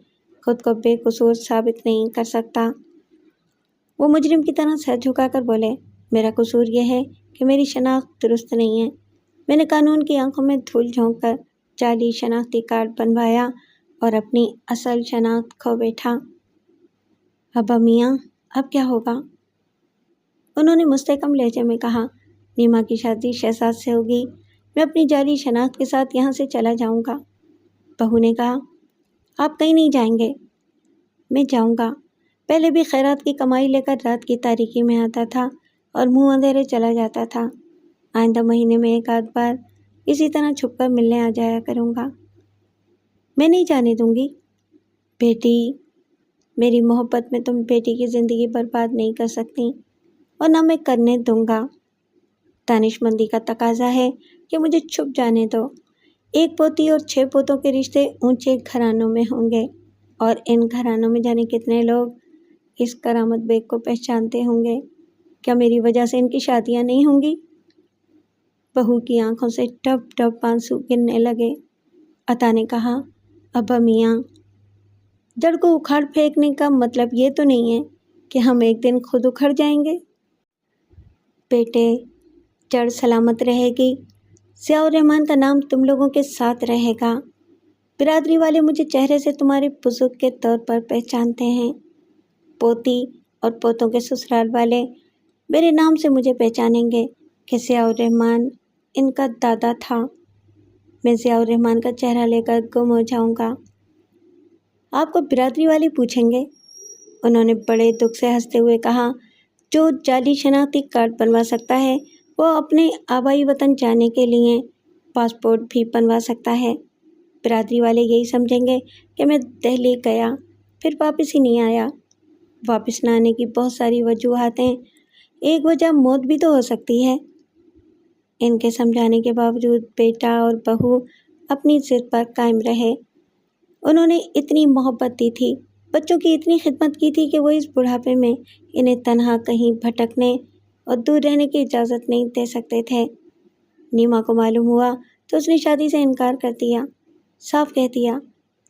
S1: خود کو بے قصور ثابت نہیں کر سکتا۔ وہ مجرم کی طرح سر جھکا کر بولے، میرا قصور یہ ہے کہ میری شناخت درست نہیں ہے۔ میں نے قانون کی آنکھوں میں دھول جھونک کر جعلی شناختی کارڈ بنوایا اور اپنی اصل شناخت کھو بیٹھا۔ ابا میاں اب کیا ہوگا؟ انہوں نے مستحکم لہجے میں کہا، نیما کی شادی شہزاد سے ہوگی، میں اپنی جعلی شناخت کے ساتھ یہاں سے چلا جاؤں گا۔ بہو نے کہا، آپ کہیں نہیں جائیں گے؟ میں جاؤں گا۔ پہلے بھی خیرات کی کمائی لے کر رات کی تاریکی میں آتا تھا اور منہ اندھیرے چلا جاتا تھا۔ آئندہ مہینے میں 1 آدھ بار اسی طرح چھپ کر ملنے آ جایا کروں گا۔ میں نہیں جانے دوں گی۔ بیٹی، میری محبت میں تم بیٹی کی زندگی برباد نہیں کر سکتی اور نہ میں کرنے دوں گا۔ دانش مندی کا تقاضا ہے کہ مجھے چھپ جانے دو۔ 1 پوتی اور 6 پوتوں کے رشتے اونچے گھرانوں میں ہوں گے اور ان گھرانوں میں جانے کتنے لوگ اس کرامت بیگ کو پہچانتے ہوں گے۔ کیا میری وجہ سے ان کی شادیاں نہیں ہوں گی؟ بہو کی آنکھوں سے ٹپ ٹپ آنسو گرنے لگے۔ عطا نے کہا، ابا میاں، جڑ کو اکھاڑ پھینکنے کا مطلب یہ تو نہیں ہے کہ ہم ایک دن خود اکھڑ جائیں گے۔ بیٹے، جڑ سلامت رہے گی، ضیاء الرحمن کا نام تم لوگوں کے ساتھ رہے گا۔ برادری والے مجھے چہرے سے تمہارے بزرگ کے طور پر پہچانتے ہیں۔ پوتی اور پوتوں کے سسرال والے میرے نام سے مجھے پہچانیں گے کہ ضیاء الرحمن ان کا دادا تھا۔ میں ضیاء الرحمن کا چہرہ لے کر گم ہو جاؤں گا۔ آپ کو برادری والے پوچھیں گے؟ انہوں نے بڑے دکھ سے ہنستے ہوئے کہا، جو جعلی شناختی کارڈ بنوا سکتا ہے وہ اپنے آبائی وطن جانے کے لیے پاسپورٹ بھی بنوا سکتا ہے۔ برادری والے یہی سمجھیں گے کہ میں دہلی گیا پھر واپس ہی نہیں آیا۔ واپس نہ آنے کی بہت ساری وجوہات ہیں، ایک وجہ موت بھی تو ہو سکتی ہے۔ ان کے سمجھانے کے باوجود بیٹا اور بہو اپنی ضد پر قائم رہے۔ انہوں نے اتنی محبت دی تھی، بچوں کی اتنی خدمت کی تھی کہ وہ اس بڑھاپے میں انہیں تنہا کہیں بھٹکنے اور دور رہنے کی اجازت نہیں دے سکتے تھے۔ نیما کو معلوم ہوا تو اس نے شادی سے انکار کر دیا، صاف کہہ دیا،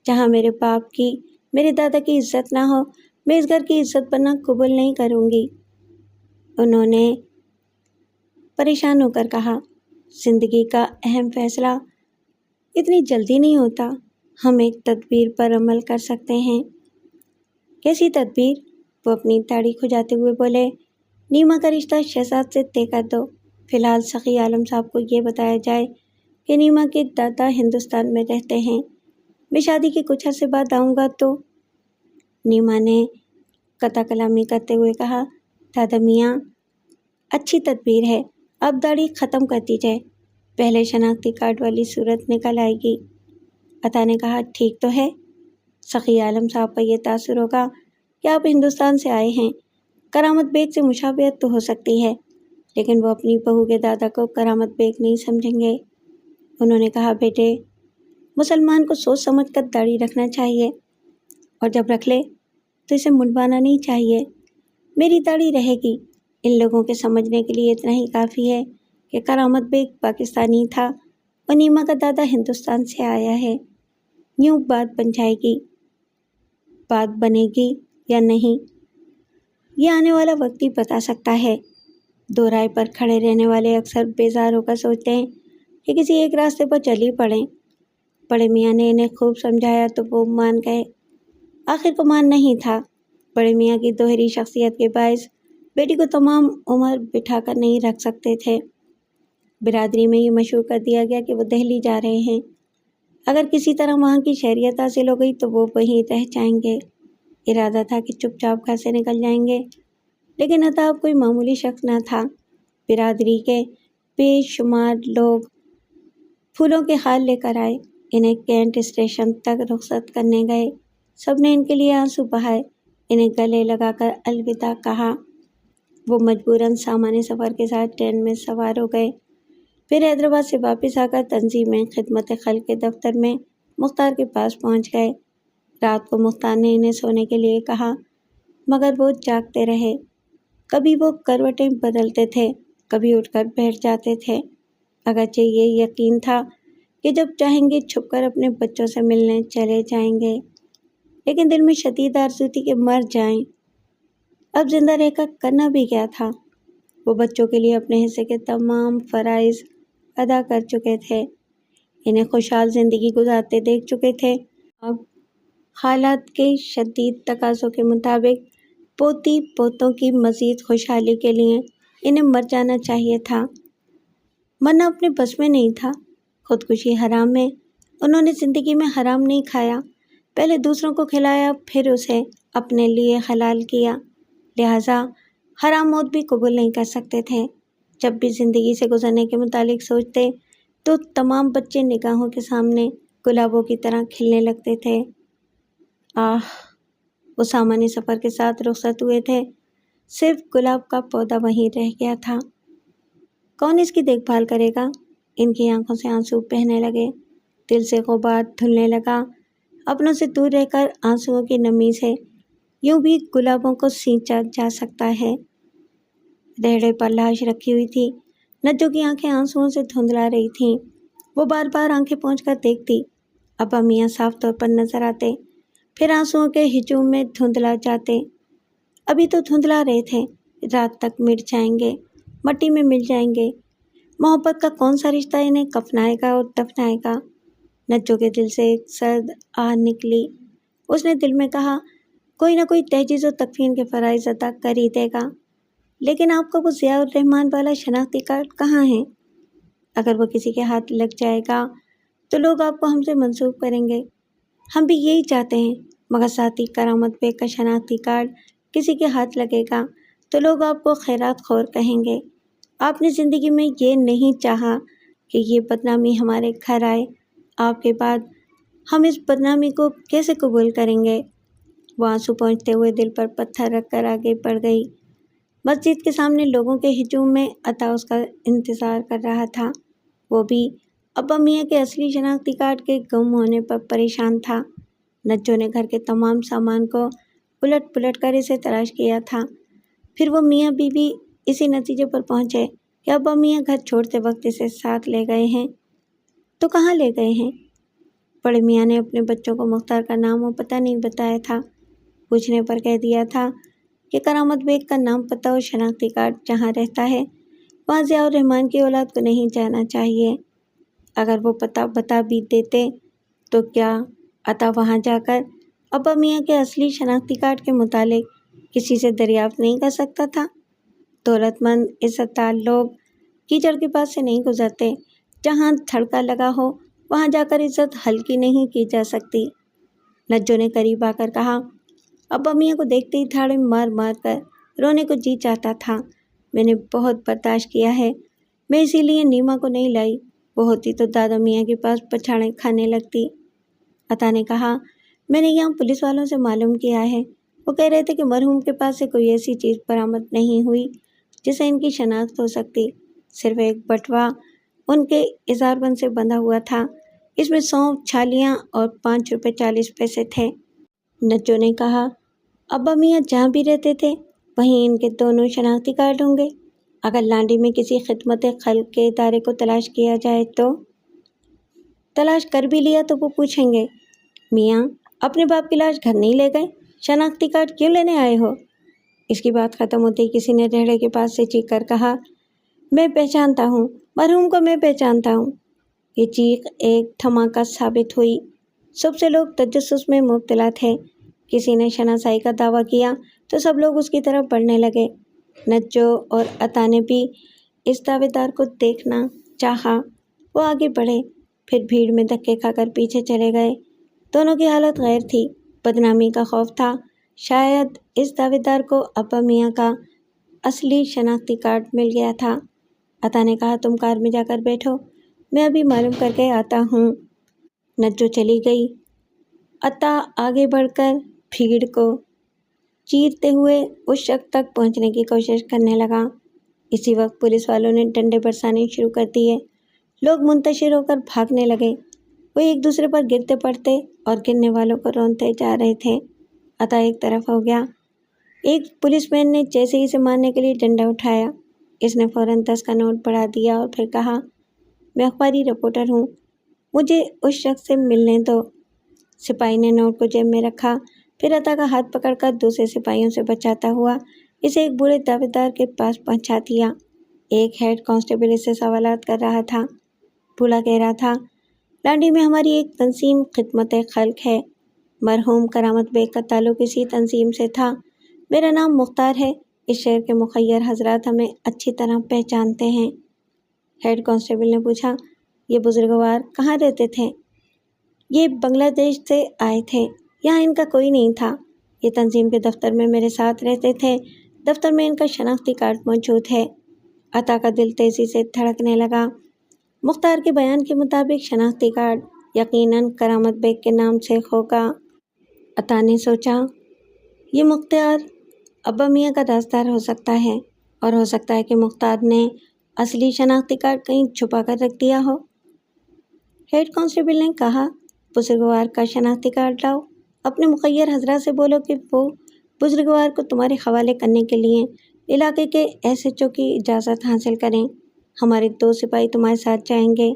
S1: جہاں میرے باپ کی، میرے دادا کی عزت نہ ہو، میں اس گھر کی عزت بننا قبول نہیں کروں گی۔ انہوں نے پریشان ہو کر کہا، زندگی کا اہم فیصلہ اتنی جلدی نہیں ہوتا، ہم ایک تدبیر پر عمل کر سکتے ہیں۔ کیسی تدبیر؟ وہ اپنی داڑھی کھجاتے ہوئے بولے، نیما کا رشتہ شہزاد سے طے کر دو۔ فی الحال سخی عالم صاحب کو یہ بتایا جائے کہ نیما کے دادا ہندوستان میں رہتے ہیں۔ میں شادی کے کچھ عرصے بعد آؤں گا تو… نیما نے قطع کلامی کرتے ہوئے کہا، دادا میاں، اچھی تدبیر ہے، اب داڑھی ختم کر دی جائے، پہلے شناختی کارڈ والی صورت نکل آئے گی۔ عطا نے کہا، ٹھیک تو ہے۔ سخی عالم صاحب کا یہ تاثر ہوگا کہ آپ ہندوستان سے آئے ہیں، کرامت بیگ سے مشابہت تو ہو سکتی ہے، لیکن وہ اپنی بہو کے دادا کو کرامت بیگ نہیں سمجھیں گے۔ انہوں نے کہا، بیٹے، مسلمان کو سوچ سمجھ کر داڑھی رکھنا چاہیے، اور جب رکھ لے تو اسے منڈوانا نہیں چاہیے۔ میری داڑھی رہے گی، ان لوگوں کے سمجھنے کے لیے اتنا ہی کافی ہے کہ کرامت بیگ پاکستانی تھا اور نیما کا دادا ہندوستان سے آیا ہے۔ یوں بات بن جائے گی۔ بات بنے گی یا نہیں، یہ آنے والا وقت ہی بتا سکتا ہے۔ دو رائے پر کھڑے رہنے والے اکثر بیزار ہو کر سوچتے ہیں کہ کسی ایک راستے پر چل ہی پڑیں۔ بڑے میاں نے انہیں خوب سمجھایا تو وہ مان گئے۔ آخر کو مان نہیں تھا۔ بڑے میاں کی دوہری شخصیت کے باعث بیٹی کو تمام عمر بٹھا کر نہیں رکھ سکتے تھے۔ برادری میں یہ مشہور کر دیا گیا کہ وہ دہلی جا رہے ہیں۔ اگر کسی طرح وہاں کی شہریت حاصل ہو گئی تو وہ وہیں رہ جائیں گے۔ ارادہ تھا کہ چپ چاپ گھر سے نکل جائیں گے، لیکن عطا کوئی معمولی شخص نہ تھا۔ برادری کے بے شمار لوگ پھولوں کے ہار لے کر آئے، انہیں کینٹ اسٹیشن تک رخصت کرنے گئے۔ سب نے ان کے لیے آنسو بہائے، انہیں گلے لگا کر الوداع کہا۔ وہ مجبوراً سامان سفر کے ساتھ ٹرین میں سوار ہو گئے۔ پھر حیدرآباد سے واپس آ کر تنظیم خدمت خلق کے دفتر میں مختار کے پاس پہنچ گئے۔ رات کو مختار نے انہیں سونے کے لیے کہا، مگر وہ جاگتے رہے۔ کبھی وہ کروٹیں بدلتے تھے، کبھی اٹھ کر بیٹھ جاتے تھے، اگرچہ یہ یقین تھا کہ جب چاہیں گے چھپ کر اپنے بچوں سے ملنے چلے جائیں گے، لیکن دل میں شدید آرزو تھی کہ مر جائیں۔ اب زندہ رہ کر کرنا بھی کیا تھا؟ وہ بچوں کے لیے اپنے حصے کے تمام فرائض ادا کر چکے تھے، انہیں خوشحال زندگی گزارتے دیکھ چکے تھے۔ اب حالات کے شدید تقاضوں کے مطابق پوتی پوتوں کی مزید خوشحالی کے لیے انہیں مر جانا چاہیے تھا۔ مرنا اپنے بس میں نہیں تھا۔ خودکشی حرام ہے۔ انہوں نے زندگی میں حرام نہیں کھایا، پہلے دوسروں کو کھلایا پھر اسے اپنے لیے حلال کیا، لہٰذا حرام موت بھی قبول نہیں کر سکتے تھے۔ جب بھی زندگی سے گزرنے کے متعلق سوچتے تو تمام بچے نگاہوں کے سامنے گلابوں کی طرح کھلنے لگتے تھے۔ وہ سامان سفر کے ساتھ رخصت ہوئے تھے، صرف گلاب کا پودا وہیں رہ گیا تھا۔ کون اس کی دیکھ بھال کرے گا؟ ان کی آنکھوں سے آنسو بہنے لگے، دل سے غبار دھلنے لگا۔ اپنوں سے دور رہ کر آنسوؤں کی نمی سے یوں بھی گلابوں کو سینچا جا سکتا ہے۔ ریڑے پر لاش رکھی ہوئی تھی، نجو کی آنکھیں آنسوؤں سے دھندلا رہی تھیں۔ وہ بار بار آنکھیں پہنچ کر دیکھتی، ابا میاں صاف طور پر نظر آتے، پھر آنسوؤں کے ہجوم میں دھندلا جاتے۔ ابھی تو دھندلا رہے تھے، رات تک مٹ جائیں گے، مٹی میں مل جائیں گے۔ محبت کا کون سا رشتہ انہیں کفنائے گا اور دفنائے گا؟ نجو کے دل سے ایک سرد آہ نکلی۔ اس نے دل میں کہا، کوئی نہ کوئی تجہیز و تکفین کے فرائض ادا کر ہی دے گا، لیکن آپ کا وہ ضیاء الرحمن والا شناختی کارڈ کہاں ہے؟ اگر وہ کسی کے ہاتھ لگ جائے گا تو لوگ آپ کو ہم سے منسوب کریں گے۔ ہم بھی یہی چاہتے ہیں، مگر ساتھ ہی کرامت بیگ کا شناختی کارڈ کسی کے ہاتھ لگے گا تو لوگ آپ کو خیرات خور کہیں گے۔ آپ نے زندگی میں یہ نہیں چاہا کہ یہ بدنامی ہمارے گھر آئے، آپ کے بعد ہم اس بدنامی کو کیسے قبول کریں گے؟ وہ آنسو پہنچتے ہوئے دل پر پتھر رکھ کر آگے بڑھ گئی۔ مسجد کے سامنے لوگوں کے ہجوم میں عطا اس کا انتظار کر رہا تھا۔ وہ بھی ابا میاں کے اصلی شناختی کارڈ کے گم ہونے پر پریشان تھا۔ نجو نے گھر کے تمام سامان کو الٹ پلٹ کر اسے تلاش کیا تھا، پھر وہ میاں بیوی اسی نتیجے پر پہنچے کہ ابا میاں گھر چھوڑتے وقت اسے ساتھ لے گئے ہیں۔ تو کہاں لے گئے ہیں؟ بڑے میاں نے اپنے بچوں کو مختار کا نام و پتہ نہیں بتایا تھا، پوچھنے پر کہہ دیا تھا کہ کرامت بیگ کا نام پتہ اور شناختی کارڈ جہاں رہتا ہے وہاں ضیاء الرحمن کی اولاد کو نہیں جانا چاہیے۔ اگر وہ پتہ بتا بھی دیتے تو کیا عطا وہاں جا کر ابا میاں کے اصلی شناختی کارڈ کے متعلق کسی سے دریافت نہیں کر سکتا تھا؟ دولت مند عزت دار لوگ کیچڑ کے پاس سے نہیں گزرتے، جہاں تھڑکا لگا ہو وہاں جا کر عزت ہلکی نہیں کی جا سکتی۔ نجو نے قریب آ کر کہا، ابا میاں کو دیکھتے ہی تھاڑے مار مار کر رونے کو جی چاہتا تھا۔ میں نے بہت برداشت کیا ہے، میں اسی لیے نیما کو نہیں لائی، وہ ہوتی تو دادا میاں کے پاس پچھاڑیں کھانے لگتی۔ عطا نے کہا، میں نے یہاں پولیس والوں سے معلوم کیا ہے، وہ کہہ رہے تھے کہ مرحوم کے پاس سے کوئی ایسی چیز برآمد نہیں ہوئی جسے ان کی شناخت ہو سکتی، صرف ایک بٹوا ان کے اظہار بند سے بندھا ہوا تھا، اس میں سونف، چھالیاں اور 5 روپے 40 پیسے تھے۔ نجو نے کہا، ابا میاں جہاں بھی رہتے تھے وہیں ان کے دونوں شناختی کارڈ ہوں گے۔ اگر لانڈی میں کسی خدمت خلق کے ادارے کو تلاش کیا جائے تو؟ تلاش کر بھی لیا تو وہ پوچھیں گے، میاں اپنے باپ کی لاش گھر نہیں لے گئے، شناختی کارڈ کیوں لینے آئے ہو؟ اس کی بات ختم ہوتے ہی کسی نے ریڑھے کے پاس سے چیخ کر کہا، میں پہچانتا ہوں، مرحوم کو میں پہچانتا ہوں۔ یہ چیخ ایک دھماکہ ثابت ہوئی۔ صبح سے لوگ تجسس میں مبتلا تھے۔ کسی نے شناسائی کا دعویٰ کیا تو سب لوگ اس کی طرف بڑھنے لگے۔ نجو اور عطا نے بھی اس دعوے دار کو دیکھنا چاہا۔ وہ آگے بڑھے، پھر بھیڑ میں دھکے کھا کر پیچھے چلے گئے۔ دونوں کی حالت غیر تھی۔ بدنامی کا خوف تھا۔ شاید اس دعوے دار کو ابا میاں کا اصلی شناختی کارڈ مل گیا تھا۔ عطا نے کہا، تم کار میں جا کر بیٹھو، میں ابھی معلوم کر کے آتا ہوں۔ نجو چلی گئی۔ عطا آگے بڑھ کر بھیڑ کو چیرتے ہوئے اس شخص تک پہنچنے کی کوشش کرنے لگا۔ اسی وقت پولیس والوں نے ڈنڈے برسانے شروع کر دیے۔ لوگ منتشر ہو کر بھاگنے لگے۔ وہ ایک دوسرے پر گرتے پڑتے اور گرنے والوں کو رونتے جا رہے تھے۔ عطا ایک طرف ہو گیا۔ ایک پولیس مین نے جیسے ہی اسے مارنے کے لیے ڈنڈا اٹھایا، اس نے فوراً 10 کا نوٹ بڑھا دیا اور پھر کہا، میں اخباری رپورٹر ہوں، مجھے اس شخص سے ملنے دو۔ سپاہی نے نوٹ کو جیب میں رکھا، پھر عطا کا ہاتھ پکڑ کر دوسرے سپاہیوں سے بچاتا ہوا اسے ایک بوڑھے دعوے دار کے پاس پہنچا دیا۔ ایک ہیڈ کانسٹیبل اس سے سوالات کر رہا تھا۔ بوڑھا کہہ رہا تھا، لانڈی میں ہماری ایک تنظیم خدمت خلق ہے۔ مرحوم کرامت بیگ کا تعلق اسی تنظیم سے تھا۔ میرا نام مختار ہے۔ اس شہر کے مخیر حضرات ہمیں اچھی طرح پہچانتے ہیں۔ ہیڈ کانسٹیبل نے پوچھا، یہ بزرگوار کہاں رہتے تھے؟ یہ بنگلہ دیش سے آئے تھے، یہاں ان کا کوئی نہیں تھا۔ یہ تنظیم کے دفتر میں میرے ساتھ رہتے تھے۔ دفتر میں ان کا شناختی کارڈ موجود ہے۔ عطا کا دل تیزی سے دھڑکنے لگا۔ مختار کے بیان کے مطابق شناختی کارڈ یقیناً کرامت بیگ کے نام سے ہوگا۔ عطا نے سوچا، یہ مختار ابا میاں کا رازدار ہو سکتا ہے، اور ہو سکتا ہے کہ مختار نے اصلی شناختی کارڈ کہیں چھپا کر رکھ دیا ہو۔ ہیڈ کانسٹیبل نے کہا، بزرگوار کا شناختی کارڈ لاؤ، اپنے مخیر حضرات سے بولو کہ وہ بزرگوار کو تمہارے حوالے کرنے کے لیے علاقے کے ایس ایچ او کی اجازت حاصل کریں۔ ہمارے 2 سپاہی تمہارے ساتھ جائیں گے۔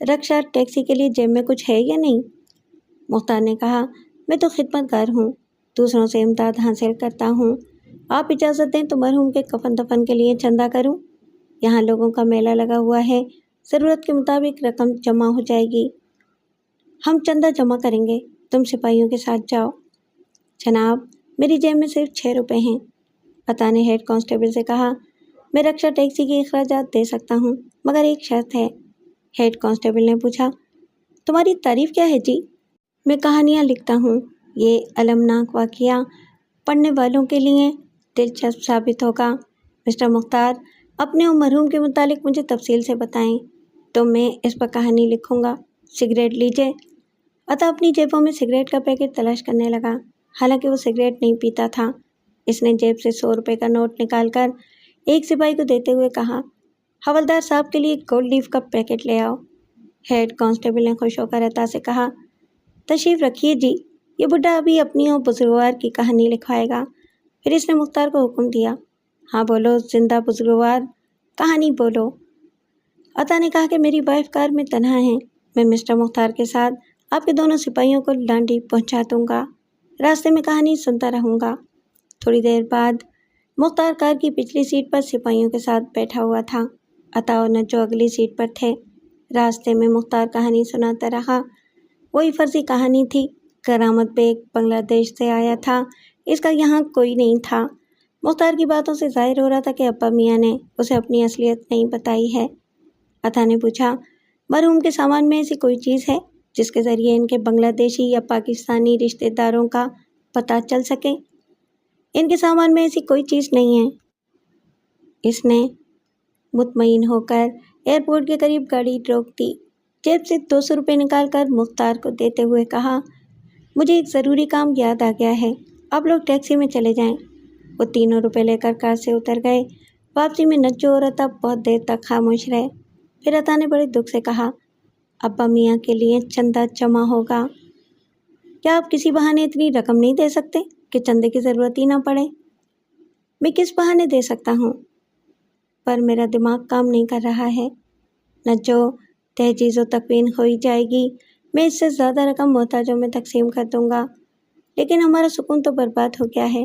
S1: رکشا ٹیکسی کے لیے جیب میں کچھ ہے یا نہیں؟ مختار نے کہا، میں تو خدمت گار ہوں، دوسروں سے امداد حاصل کرتا ہوں۔ آپ اجازت دیں تو مرحوم کے کفن دفن کے لیے چندہ کروں؟ یہاں لوگوں کا میلہ لگا ہوا ہے، ضرورت کے مطابق رقم جمع ہو جائے گی۔ ہم چندہ جمع کریں گے، تم سپاہیوں کے ساتھ جاؤ۔ جناب، میری جیب میں صرف 6 روپے ہیں۔ عطا نے ہیڈ کانسٹیبل سے کہا، میں رکشا ٹیکسی کے اخراجات دے سکتا ہوں، مگر ایک شرط ہے۔ ہیڈ کانسٹیبل نے پوچھا، تمہاری تعریف کیا ہے جی؟ میں کہانیاں لکھتا ہوں۔ یہ المناک واقعہ پڑھنے والوں کے لیے دلچسپ ثابت ہوگا۔ مسٹر مختار، اپنے اور مرحوم کے متعلق مجھے تفصیل سے بتائیں، تو میں اس پر کہانی لکھوں گا۔ سگریٹ لیجیے۔ عطا اپنی جیبوں میں سگریٹ کا پیکٹ تلاش کرنے لگا، حالانکہ وہ سگریٹ نہیں پیتا تھا۔ اس نے جیب سے 100 روپے کا نوٹ نکال کر ایک سپاہی کو دیتے ہوئے کہا، حوالدار صاحب کے لیے گولڈ لیف کا پیکٹ لے آؤ۔ ہیڈ کانسٹیبل نے خوش ہو کر عطا سے کہا، تشریف رکھیے جی، یہ بڈھا ابھی اپنی اور بزرگوار کی کہانی لکھوائے گا۔ پھر اس نے مختار کو حکم دیا، ہاں بولو زندہ بزرگوار، کہانی بولو۔ عطا نے کہا کہ میری وائف کار میں تنہا ہے، میں مسٹر مختار کے ساتھ آپ کے دونوں سپاہیوں کو لانڈی پہنچا دوں گا، راستے میں کہانی سنتا رہوں گا۔ تھوڑی دیر بعد مختار کار کی پچھلی سیٹ پر سپاہیوں کے ساتھ بیٹھا ہوا تھا۔ عطا اور نجو اگلی سیٹ پر تھے۔ راستے میں مختار کہانی سناتا رہا۔ وہی فرضی کہانی تھی، کرامت بیگ بنگلہ دیش سے آیا تھا، اس کا یہاں کوئی نہیں تھا۔ مختار کی باتوں سے ظاہر ہو رہا تھا کہ ابا میاں نے اسے اپنی اصلیت نہیں بتائی ہے۔ عطا نے پوچھا، مرحوم کے سامان میں ایسی کوئی چیز ہے جس کے ذریعے ان کے بنگلہ دیشی یا پاکستانی رشتہ داروں کا پتہ چل سکے؟ ان کے سامان میں ایسی کوئی چیز نہیں ہے۔ اس نے مطمئن ہو کر ایئرپورٹ کے قریب گاڑی روک دی، جیب سے 200 روپے نکال کر مختار کو دیتے ہوئے کہا، مجھے ایک ضروری کام یاد آ گیا ہے، آپ لوگ ٹیکسی میں چلے جائیں۔ وہ تینوں روپے لے کر کار سے اتر گئے۔ واپسی میں نجو اور عطا بہت دیر تک خاموش رہے۔ پھر عطا نے بڑے دکھ سے کہا، ابا میاں کے لیے چندہ جمع ہوگا، کیا آپ کسی بہانے اتنی رقم نہیں دے سکتے کہ چندے کی ضرورت ہی نہ پڑے؟ میں کس بہانے دے سکتا ہوں، پر میرا دماغ کام نہیں کر رہا ہے۔ نجو، تہجیز و تکوین ہوئی جائے گی، میں اس سے زیادہ رقم محتاجوں میں تقسیم کر دوں گا، لیکن ہمارا سکون تو برباد ہو گیا ہے۔